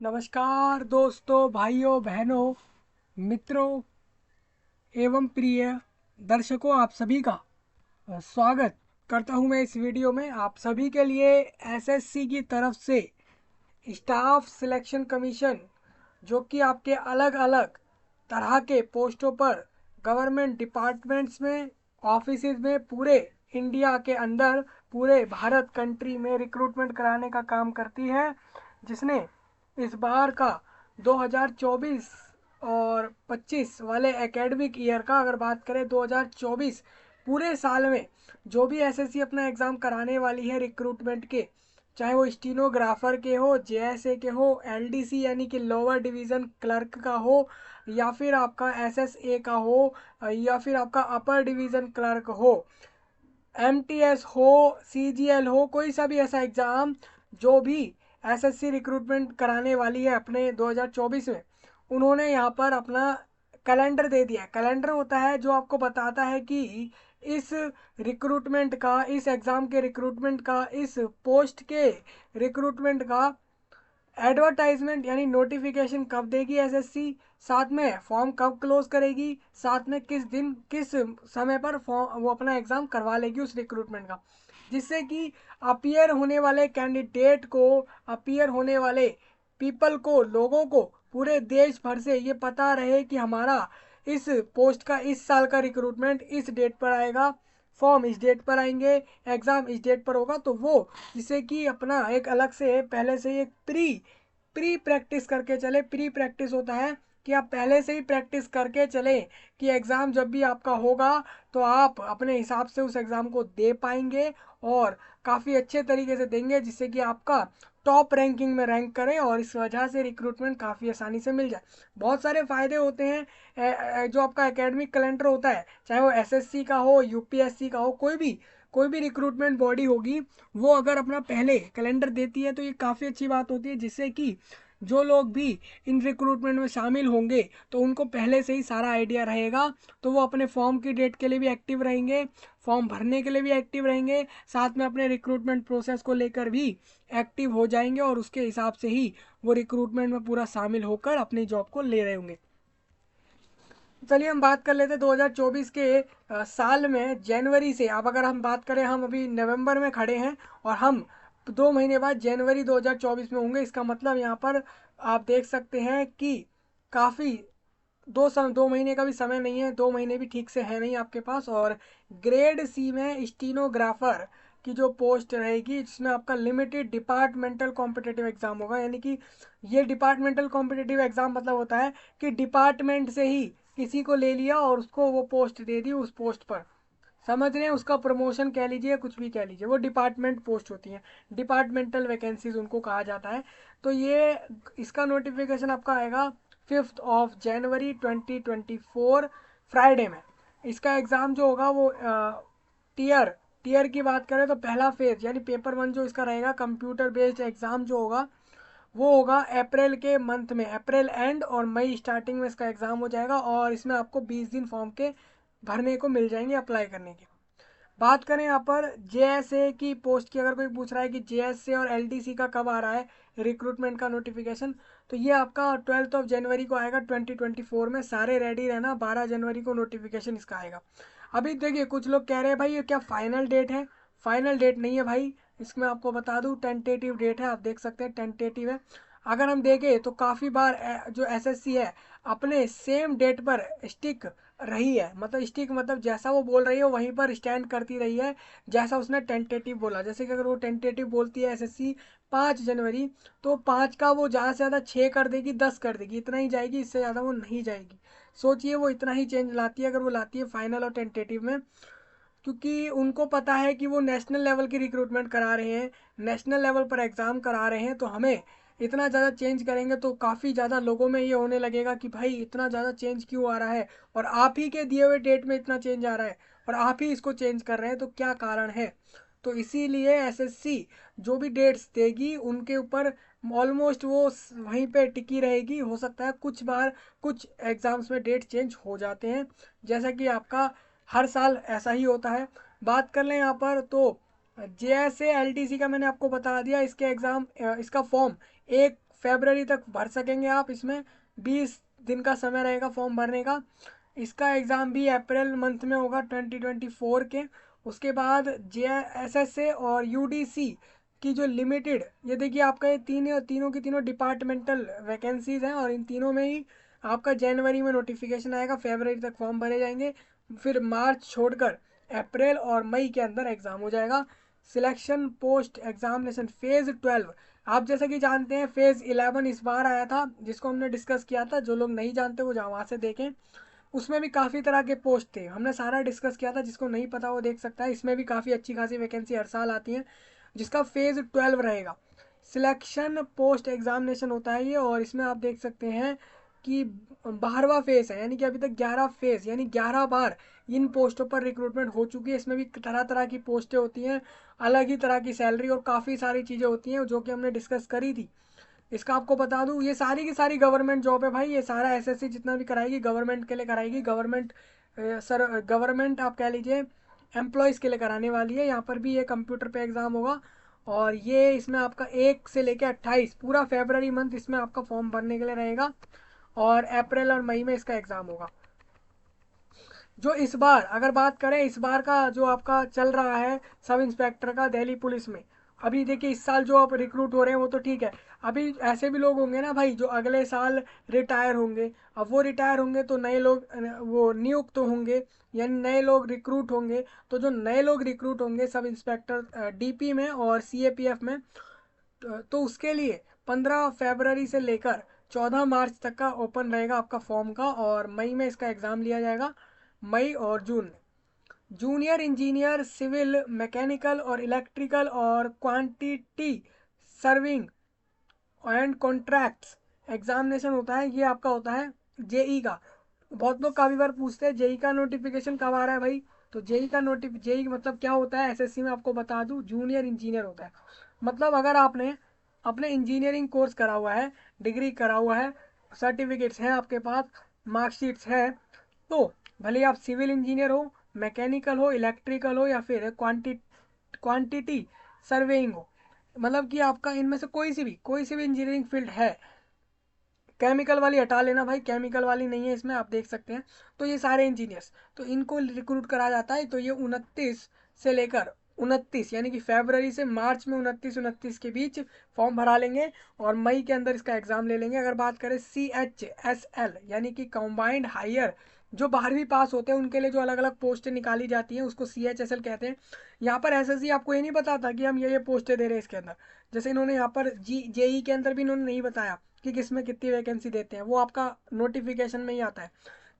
नमस्कार दोस्तों, भाइयों, बहनों, मित्रों एवं प्रिय दर्शकों, आप सभी का स्वागत करता हूं मैं इस वीडियो में। आप सभी के लिए एसएससी की तरफ से स्टाफ सिलेक्शन कमीशन, जो कि आपके अलग अलग तरह के पोस्टों पर गवर्नमेंट डिपार्टमेंट्स में, ऑफिसेज में, पूरे इंडिया के अंदर, पूरे भारत कंट्री में रिक्रूटमेंट कराने का काम करती है, जिसने इस बार का 2024 और 25 वाले एकेडमिक ईयर का अगर बात करें, 2024 पूरे साल में जो भी एसएससी अपना एग्ज़ाम कराने वाली है रिक्रूटमेंट के, चाहे वो स्टीनोग्राफर के हो, जेएसए के हो, एलडीसी यानी कि लोअर डिवीज़न क्लर्क का हो, या फिर आपका एसएसए का हो, या फिर आपका अपर डिवीज़न क्लर्क हो, एमटीएस हो, सीजीएल हो, कोई सा भी ऐसा एग्ज़ाम जो भी एसएससी रिक्रूटमेंट कराने वाली है अपने 2024 में, उन्होंने यहाँ पर अपना कैलेंडर दे दिया है। कैलेंडर होता है जो आपको बताता है कि इस रिक्रूटमेंट का, इस एग्ज़ाम के रिक्रूटमेंट का, इस पोस्ट के रिक्रूटमेंट का एडवर्टाइजमेंट यानी नोटिफिकेशन कब देगी एसएससी, साथ में फॉर्म कब क्लोज करेगी, साथ में किस दिन किस समय पर फॉर्म वो अपना एग्ज़ाम करवा लेगी उस रिक्रूटमेंट का, जिससे कि अपीयर होने वाले कैंडिडेट को, अपीयर होने वाले पीपल को, लोगों को पूरे देश भर से ये पता रहे कि हमारा इस पोस्ट का इस साल का रिक्रूटमेंट इस डेट पर आएगा, फॉर्म इस डेट पर आएंगे, एग्ज़ाम इस डेट पर होगा। तो वो जिससे कि अपना एक अलग से पहले से एक प्री प्रैक्टिस करके चले। प्री प्रैक्टिस होता है कि आप पहले से ही प्रैक्टिस करके चले कि एग्ज़ाम जब भी आपका होगा तो आप अपने हिसाब से उस एग्ज़ाम को दे पाएंगे और काफ़ी अच्छे तरीके से देंगे, जिससे कि आपका टॉप रैंकिंग में रैंक करें और इस वजह से रिक्रूटमेंट काफ़ी आसानी से मिल जाए। बहुत सारे फ़ायदे होते हैं। जो आपका एकेडमिक कैलेंडर होता है, चाहे वो एसएससी का हो, यूपीएससी का हो, कोई भी रिक्रूटमेंट बॉडी होगी, वो अगर अपना पहले कैलेंडर देती है तो ये काफ़ी अच्छी बात होती है, जिससे कि जो लोग भी इन रिक्रूटमेंट में शामिल होंगे तो उनको पहले से ही सारा आइडिया रहेगा, तो वो अपने फॉर्म की डेट के लिए भी एक्टिव रहेंगे, फॉर्म भरने के लिए भी एक्टिव रहेंगे, साथ में अपने रिक्रूटमेंट प्रोसेस को लेकर भी एक्टिव हो जाएंगे और उसके हिसाब से ही वो रिक्रूटमेंट में पूरा शामिल होकर अपनी जॉब को ले रहे होंगे। चलिए हम बात कर लेते हैं 2024 के साल में जनवरी से। अब अगर हम बात करें, हम अभी नवंबर में खड़े हैं और हम 2 महीने बाद जनवरी 2024 में होंगे। इसका मतलब यहाँ पर आप देख सकते हैं कि काफ़ी 2 महीने का भी समय नहीं है, 2 महीने भी ठीक से है नहीं आपके पास। और ग्रेड सी में स्टीनोग्राफर की जो पोस्ट रहेगी, जिसमें आपका लिमिटेड डिपार्टमेंटल कॉम्पिटिटिव एग्जाम होगा, यानी कि ये डिपार्टमेंटल कॉम्पिटिटिव एग्जाम मतलब होता है कि डिपार्टमेंट से ही किसी को ले लिया और उसको वो पोस्ट दे दी उस पोस्ट पर। समझ रहे हैं, उसका प्रमोशन कह लीजिए, कुछ भी कह लीजिए, वो डिपार्टमेंट पोस्ट होती हैं, डिपार्टमेंटल वैकेंसीज उनको कहा जाता है। तो ये इसका नोटिफिकेशन आपका आएगा 5 जनवरी 2024 फ्राइडे में। इसका एग्ज़ाम जो होगा वो टीयर टीयर की बात करें तो पहला फेज यानी पेपर 1 जो इसका रहेगा, कंप्यूटर बेस्ड एग्ज़ाम जो होगा वो होगा अप्रैल के मंथ में, अप्रैल एंड और मई स्टार्टिंग में इसका एग्ज़ाम हो जाएगा, और इसमें आपको 20 दिन फॉर्म के भरने को मिल जाएंगे अप्लाई करने के। बात करें यहाँ पर जेएसए की पोस्ट की, अगर कोई पूछ रहा है कि जेएसए और एलडीसी का कब आ रहा है रिक्रूटमेंट का नोटिफिकेशन, तो ये आपका 12 जनवरी को आएगा 2024 में। सारे रेडी रहना, 12 जनवरी को नोटिफिकेशन इसका आएगा। अभी देखिए, कुछ लोग कह रहे हैं भाई ये क्या फाइनल डेट है? फाइनल डेट नहीं है भाई, इसमें आपको बता दूं टेंटेटिव डेट है, आप देख सकते हैं टेंटेटिव है। अगर हम देखें तो काफ़ी बार जो एसएससी है अपने सेम डेट पर स्टिक रही है, मतलब स्टिक मतलब जैसा वो बोल रही है वहीं पर स्टैंड करती रही है, जैसा उसने टेंटेटिव बोला। जैसे कि अगर वो टेंटेटिव बोलती है एसएससी 5 जनवरी, तो 5 का वो ज़्यादा से ज़्यादा 6 कर देगी, 10 कर देगी, इतना ही जाएगी, इससे ज़्यादा वो नहीं जाएगी। सोचिए वो इतना ही चेंज लाती है अगर वो लाती है फाइनल और टेंटेटिव में, क्योंकि उनको पता है कि वो नेशनल लेवल की रिक्रूटमेंट करा रहे हैं, नेशनल लेवल पर एग्ज़ाम करा रहे हैं, तो हमें इतना ज़्यादा चेंज करेंगे तो काफ़ी ज़्यादा लोगों में ये होने लगेगा कि भाई इतना ज़्यादा चेंज क्यों आ रहा है, और आप ही के दिए हुए डेट में इतना चेंज आ रहा है और आप ही इसको चेंज कर रहे हैं, तो क्या कारण है? तो इसीलिए एसएससी जो भी डेट्स देगी उनके ऊपर ऑलमोस्ट वो वहीं पे टिकी रहेगी। हो सकता है कुछ बार कुछ एग्ज़ाम्स में डेट चेंज हो जाते हैं, जैसा कि आपका हर साल ऐसा ही होता है। बात कर लें यहाँ पर तो जेएसए एलटीसी का मैंने आपको बता दिया, इसके एग्ज़ाम इसका फॉर्म 1 फरवरी तक भर सकेंगे आप। इसमें 20 दिन का समय रहेगा फॉर्म भरने का। इसका एग्ज़ाम भी अप्रैल मंथ में होगा 2024 के। उसके बाद JSSA और UDC की जो लिमिटेड, ये देखिए आपका ये तीनों की तीनों डिपार्टमेंटल वैकेंसीज हैं, और इन तीनों में ही आपका जनवरी में नोटिफिकेशन आएगा, फरवरी तक फॉर्म भरे जाएंगे, फिर मार्च छोड़कर अप्रैल और मई के अंदर एग्ज़ाम हो जाएगा। सिलेक्शन पोस्ट एग्जामिनेशन फेज़ 12, आप जैसा कि जानते हैं फेज़ 11 इस बार आया था, जिसको हमने डिस्कस किया था। जो लोग नहीं जानते वो वहाँ से देखें, उसमें भी काफ़ी तरह के पोस्ट थे, हमने सारा डिस्कस किया था। जिसको नहीं पता वो देख सकता है। इसमें भी काफ़ी अच्छी खासी वैकेंसी हर साल आती है, जिसका फेज़ 12 रहेगा। सिलेक्शन पोस्ट एग्जामिनेशन होता है ये, और इसमें आप देख सकते हैं कि 12वां फेज़ है, यानी कि अभी तक 11 फेज़ यानी 11 बार इन पोस्टों पर रिक्रूटमेंट हो चुकी है। इसमें भी तरह तरह की पोस्टें होती हैं, अलग ही तरह की सैलरी और काफ़ी सारी चीज़ें होती हैं जो कि हमने डिस्कस करी थी। इसका आपको बता दूं, ये सारी की सारी गवर्नमेंट जॉब है भाई। ये सारा SSC जितना भी कराएगी गवर्नमेंट के लिए कराएगी। गवर्नमेंट आप कह लीजिए एम्प्लॉयज़ के लिए कराने वाली है। यहाँ पर भी ये कंप्यूटर पे एग्ज़ाम होगा, और ये इसमें आपका 1 से लेकर 28 पूरा फरवरी मंथ इसमें आपका फॉर्म भरने के लिए रहेगा, और अप्रैल और मई में इसका एग्ज़ाम होगा। जो इस बार अगर बात करें, इस बार का जो आपका चल रहा है सब इंस्पेक्टर का दिल्ली पुलिस में, अभी देखिए इस साल जो आप रिक्रूट हो रहे हैं वो तो ठीक है। अभी ऐसे भी लोग होंगे ना भाई जो अगले साल रिटायर होंगे। अब वो रिटायर होंगे तो नए लोग वो नियुक्त तो होंगे, यानी नए लोग रिक्रूट होंगे। तो जो नए लोग रिक्रूट होंगे सब इंस्पेक्टर DP में और CAPF में, तो उसके लिए 15 फरवरी से लेकर 14 मार्च तक का ओपन रहेगा आपका फॉर्म का, और मई में इसका एग्ज़ाम लिया जाएगा, मई और जून में। जूनियर इंजीनियर सिविल मैकेनिकल और इलेक्ट्रिकल और quantity serving and contracts examination होता है, ये आपका होता है JE का। बहुत लोग काफ़ी बार पूछते हैं JE का नोटिफिकेशन कब आ रहा है भाई। तो JE मतलब क्या होता है, SSC में आपको बता दूं जूनियर इंजीनियर होता है। मतलब अगर आपने अपने इंजीनियरिंग कोर्स करा हुआ है, डिग्री करा हुआ है, सर्टिफिकेट्स हैं आपके पास, मार्कशीट्स है, तो भले आप सिविल इंजीनियर हो, मैकेनिकल हो, इलेक्ट्रिकल हो, या फिर क्वांटिटी सर्वेइंग हो, मतलब कि आपका इनमें से कोई सी भी इंजीनियरिंग फील्ड है। केमिकल वाली हटा लेना भाई, केमिकल वाली नहीं है इसमें, आप देख सकते हैं। तो ये सारे इंजीनियर्स, तो इनको रिक्रूट करा जाता है। तो ये 29 से लेकर 29 यानी कि फरवरी से मार्च में 29 के बीच फॉर्म भरा लेंगे, और मई के अंदर इसका एग्ज़ाम ले लेंगे। अगर बात करें CHSL यानी कि कंबाइंड हायर, जो 12वीं पास होते हैं उनके लिए जो अलग अलग पोस्टें निकाली जाती हैं उसको CHSL कहते हैं। यहाँ पर SSC आपको ये नहीं बताता कि हम ये पोस्टें दे रहे हैं इसके अंदर। जैसे इन्होंने यहाँ पर JE के अंदर भी इन्होंने नहीं बताया कि किस में कितनी वैकेंसी देते हैं, वो आपका नोटिफिकेशन में ही आता है।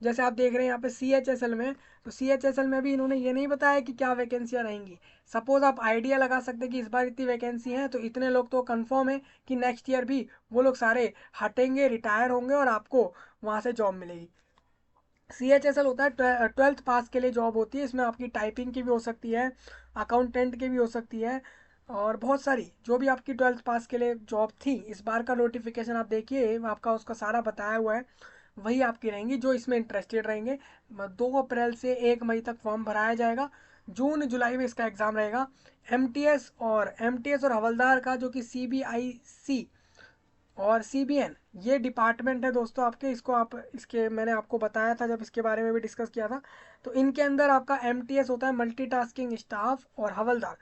जैसे आप देख रहे हैं यहाँ पे CHSL में, तो CHSL में भी इन्होंने ये नहीं बताया कि क्या वैकेंसियाँ रहेंगी। सपोज आप आइडिया लगा सकते हैं कि इस बार इतनी वैकेंसी हैं, तो इतने लोग तो कंफर्म है कि नेक्स्ट ईयर भी वो लोग सारे हटेंगे, रिटायर होंगे, और आपको वहाँ से जॉब मिलेगी। CHSL होता है 12th पास के लिए जॉब होती है। इसमें आपकी टाइपिंग की भी हो सकती है, अकाउंटेंट की भी हो सकती है, और बहुत सारी जो भी आपकी 12th पास के लिए जॉब थी। इस बार का नोटिफिकेशन आप देखिए, आपका उसका सारा बताया हुआ है, वही आपकी रहेंगी जो इसमें इंटरेस्टेड रहेंगे। 2 अप्रैल से 1 मई तक फॉर्म भराया जाएगा। जून जुलाई में इसका एग्ज़ाम रहेगा। MTS और हवलदार का, जो कि CBIC और CBN ये डिपार्टमेंट है दोस्तों आपके। इसको आप इसके मैंने आपको बताया था जब इसके बारे में भी डिस्कस किया था। तो इनके अंदर आपका MTS होता है मल्टीटास्किंग स्टाफ, और हवलदार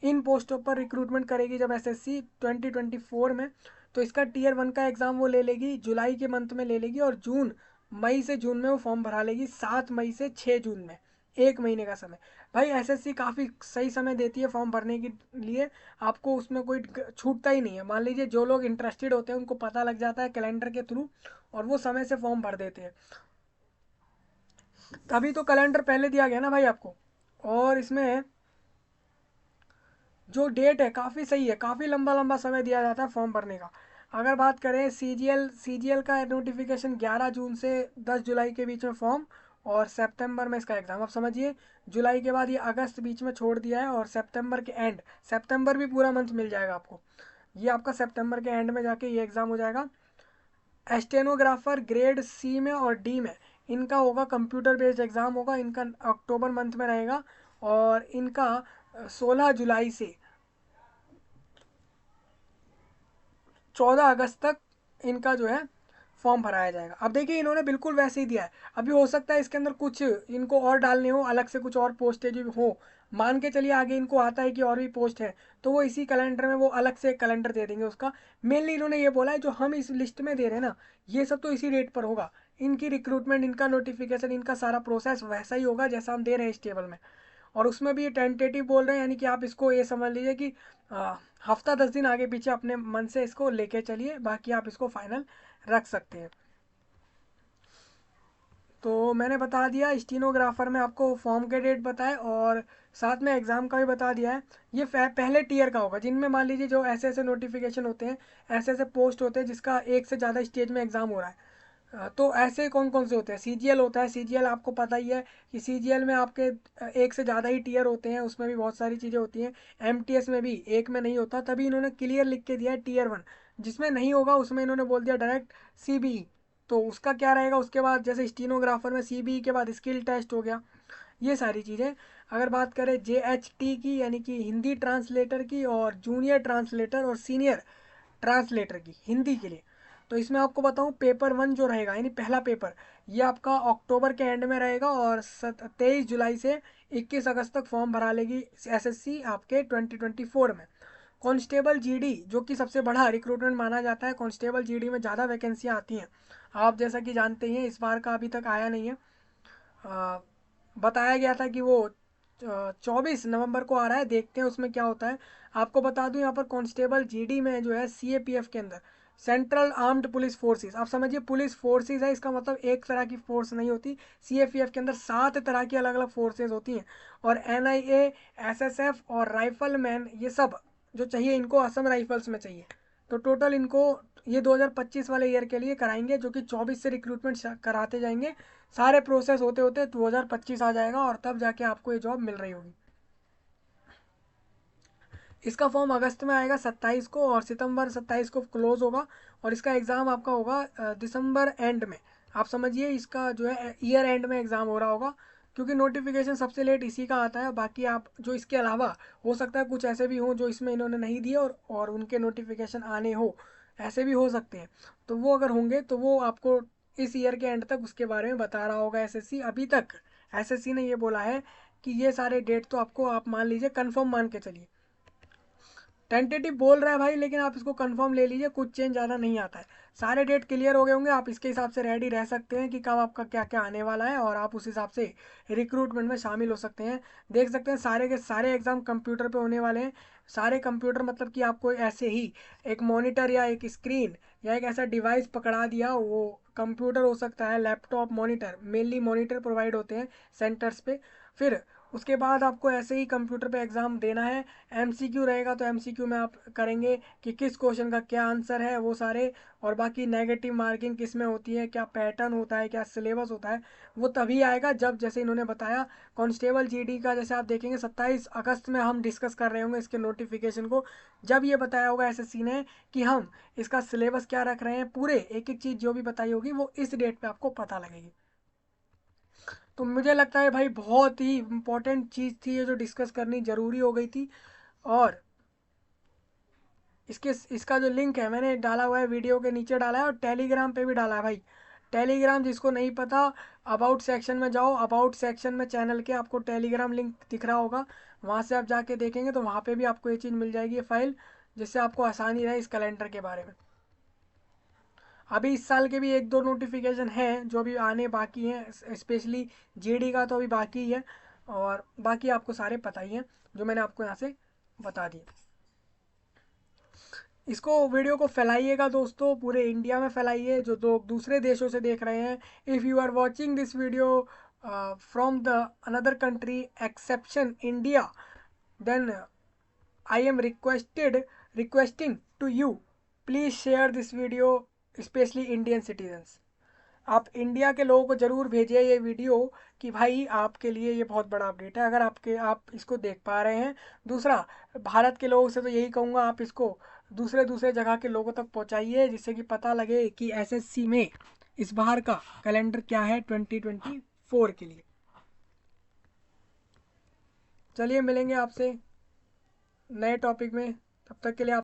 इन पोस्टों पर रिक्रूटमेंट करेगी जब SSC 2024 में। तो इसका Tier 1 का एग्ज़ाम वो ले लेगी, जुलाई के मंथ में ले लेगी, और मई से जून में वो फॉर्म भरा लेगी, 7 मई से 6 जून में, 1 महीने का समय। भाई SSC काफ़ी सही समय देती है फॉर्म भरने के लिए, आपको उसमें कोई छूटता ही नहीं है। मान लीजिए जो लोग इंटरेस्टेड होते हैं उनको पता लग जाता है कैलेंडर के थ्रू, और वो समय से फॉर्म भर देते हैं। तभी तो कैलेंडर पहले दिया गया ना भाई आपको। और इसमें जो डेट है काफ़ी सही है, काफ़ी लंबा लंबा समय दिया जाता है फॉर्म भरने का। अगर बात करें CGL का नोटिफिकेशन 11 जून से 10 जुलाई के बीच में फॉर्म, और सितंबर में इसका एग्ज़ाम। आप समझिए जुलाई के बाद ये अगस्त बीच में छोड़ दिया है, और सितंबर के एंड, सितंबर भी पूरा मंथ मिल जाएगा आपको। ये आपका सितंबर के एंड में जाके ये एग्ज़ाम हो जाएगा। स्टेनोग्राफर ग्रेड C में और D में इनका होगा कंप्यूटर बेस्ड एग्ज़ाम होगा। इनका अक्टूबर मंथ में रहेगा, और इनका 16 जुलाई से 14 अगस्त तक इनका जो है फॉर्म भराया जाएगा। अब देखिए इन्होंने बिल्कुल वैसे ही दिया है। अभी हो सकता है इसके अंदर कुछ इनको और डालने हो, अलग से कुछ और पोस्टेज हो, मान के चलिए आगे इनको आता है कि और भी पोस्ट है, तो वो इसी कैलेंडर में वो अलग से एक कैलेंडर दे देंगे उसका। मेनली इन्होंने ये बोला है जो हम इस लिस्ट में दे रहे हैं ना, ये सब तो इसी डेट पर होगा। इनकी रिक्रूटमेंट, इनका नोटिफिकेशन, इनका सारा प्रोसेस वैसा ही होगा जैसा हम दे रहे हैं इस टेबल में। और उसमें भी ये टेंटेटिव बोल रहे हैं, यानी कि आप इसको ये समझ लीजिए कि हफ्ता 10 दिन आगे पीछे अपने मन से इसको लेके चलिए, बाकी आप इसको फाइनल रख सकते हैं। तो मैंने बता दिया स्टीनोग्राफर में आपको फॉर्म के डेट बताए, और साथ में एग्ज़ाम का भी बता दिया है। ये पहले टीयर का होगा, जिनमें मान लीजिए जो ऐसे ऐसे नोटिफिकेशन होते हैं, ऐसे ऐसे पोस्ट होते हैं जिसका एक से ज़्यादा स्टेज में एग्ज़ाम हो रहा है। तो ऐसे कौन कौन से होते हैं, सीजीएल होता है। सीजीएल आपको पता ही है कि सीजीएल में आपके एक से ज़्यादा ही टीयर होते हैं, उसमें भी बहुत सारी चीज़ें होती हैं। एमटीएस में भी एक में नहीं होता, तभी इन्होंने क्लियर लिख के दिया है टीयर 1। जिसमें नहीं होगा उसमें इन्होंने बोल दिया डायरेक्ट सीबीई। तो उसका क्या रहेगा, उसके बाद जैसे स्टीनोग्राफर में सीबीई के बाद स्किल टेस्ट हो गया, ये सारी चीज़ें। अगर बात करें जेएचटी की, यानी कि हिंदी ट्रांसलेटर की, और जूनियर ट्रांसलेटर और सीनियर ट्रांसलेटर की हिंदी के लिए, तो इसमें आपको बताऊं पेपर 1 जो रहेगा, यानी पहला पेपर, ये आपका अक्टूबर के एंड में रहेगा, और 23 जुलाई से 21 अगस्त तक फॉर्म भरा लेगी एसएससी आपके 2024 में। कांस्टेबल जीडी जो कि सबसे बड़ा रिक्रूटमेंट माना जाता है, कांस्टेबल जीडी में ज़्यादा वैकेंसियाँ आती हैं, आप जैसा कि जानते ही हैं। इस बार का अभी तक आया नहीं है। आ, बताया गया था कि वो 24 नवंबर को आ रहा है, देखते हैं उसमें क्या होता है। आपको बता दूं यहाँ पर कांस्टेबल जीडी में जो है सीएपीएफ के अंदर सेंट्रल आर्म्ड पुलिस फोर्सेस, आप समझिए पुलिस फोर्सेस है, इसका मतलब एक तरह की फोर्स नहीं होती। सीएपीएफ के अंदर 7 तरह की अलग अलग फोर्सेस होती हैं, और एनआईए, एसएसएफ और राइफलमैन, ये सब जो चाहिए इनको असम राइफल्स में चाहिए। तो टोटल इनको ये 2025 वाले ईयर के लिए कराएंगे, जो कि 24 से रिक्रूटमेंट कराते जाएंगे। सारे प्रोसेस होते होते 2025 आ जाएगा, और तब जाके आपको ये जॉब मिल रही होगी। इसका फॉर्म अगस्त में आएगा 27 को, और सितंबर 27 को क्लोज होगा, और इसका एग्ज़ाम आपका होगा दिसंबर एंड में। आप समझिए इसका जो है ईयर एंड में एग्ज़ाम हो रहा होगा, क्योंकि नोटिफिकेशन सबसे लेट इसी का आता है। बाकी आप जो इसके अलावा हो सकता है कुछ ऐसे भी हों जो इसमें इन्होंने नहीं दिए, और उनके नोटिफिकेशन आने हो, ऐसे भी हो सकते हैं। तो वो अगर होंगे तो वो आपको इस ईयर के एंड तक उसके बारे में बता रहा होगा एसएससी। अभी तक एसएससी ने ये बोला है कि ये सारे डेट तो आपको, आप मान लीजिए कंफर्म मान के चलिए। टेंटेटिव बोल रहा है भाई, लेकिन आप इसको कंफर्म ले लीजिए, कुछ चेंज ज़्यादा नहीं आता है। सारे डेट क्लियर हो गए होंगे, आप इसके हिसाब से रेडी रह सकते हैं कि कब आपका क्या क्या आने वाला है, और आप उस हिसाब से रिक्रूटमेंट में शामिल हो सकते हैं। देख सकते हैं सारे के सारे एग्ज़ाम कंप्यूटर पे होने वाले हैं। सारे कंप्यूटर मतलब कि आपको ऐसे ही एक मॉनिटर या एक स्क्रीन या एक ऐसा डिवाइस पकड़ा दिया, वो कंप्यूटर हो सकता है, laptop, monitor, mainly monitor provide होते हैं सेंटर्स पे। फिर उसके बाद आपको ऐसे ही कंप्यूटर पे एग्ज़ाम देना है। एमसीक्यू रहेगा, तो एमसीक्यू में आप करेंगे कि किस क्वेश्चन का क्या आंसर है, वो सारे। और बाकी नेगेटिव मार्किंग किस में होती है, क्या पैटर्न होता है, क्या सिलेबस होता है, वो तभी आएगा जब, जैसे इन्होंने बताया, कांस्टेबल जीडी का जैसे आप देखेंगे 27 अगस्त में हम डिस्कस कर रहे होंगे इसके नोटिफिकेशन को। जब ये बताया होगा एसएससी ने कि हम इसका सिलेबस क्या रख रहे हैं, पूरे एक एक चीज़ जो भी बताई होगी वो इस डेट पे आपको पता लगेगी। तो मुझे लगता है भाई बहुत ही इम्पोर्टेंट चीज़ थी ये, जो डिस्कस करनी ज़रूरी हो गई थी। और इसके इसका जो लिंक है मैंने डाला हुआ है, वीडियो के नीचे डाला है, और टेलीग्राम पे भी डाला है भाई। टेलीग्राम जिसको नहीं पता, अबाउट सेक्शन में जाओ, अबाउट सेक्शन में चैनल के आपको टेलीग्राम लिंक दिख रहा होगा, वहाँ से आप जाके देखेंगे तो वहाँ पे भी आपको ये चीज़ मिल जाएगी, ये फाइल, जिससे आपको आसानी रहे इस कैलेंडर के बारे में। अभी इस साल के भी एक दो नोटिफिकेशन हैं जो अभी आने बाकी हैं, स्पेशली जीडी का तो अभी बाकी ही है, और बाकी आपको सारे पता ही हैं जो मैंने आपको यहाँ से बता दिए। इसको वीडियो को फैलाइएगा दोस्तों, पूरे इंडिया में फैलाइए, जो लोग दूसरे देशों से देख रहे हैं। If you are watching this video from the another country exception India, then I am requesting to you, please share this video, specially Indian citizens. आप इंडिया के लोगों को ज़रूर भेजिए ये वीडियो, कि भाई आपके लिए ये बहुत बड़ा अपडेट है, अगर आप इसको देख पा रहे हैं। दूसरा, भारत के लोगों से तो यही कहूँगा, आप इसको दूसरे दूसरे जगह के लोगों तक पहुँचाइए, जिससे कि पता लगे कि एसएससी में इस बार का कैलेंडर क्या है 2024 के लिए। चलिए मिलेंगे आपसे नए टॉपिक में, तब तक के लिए आप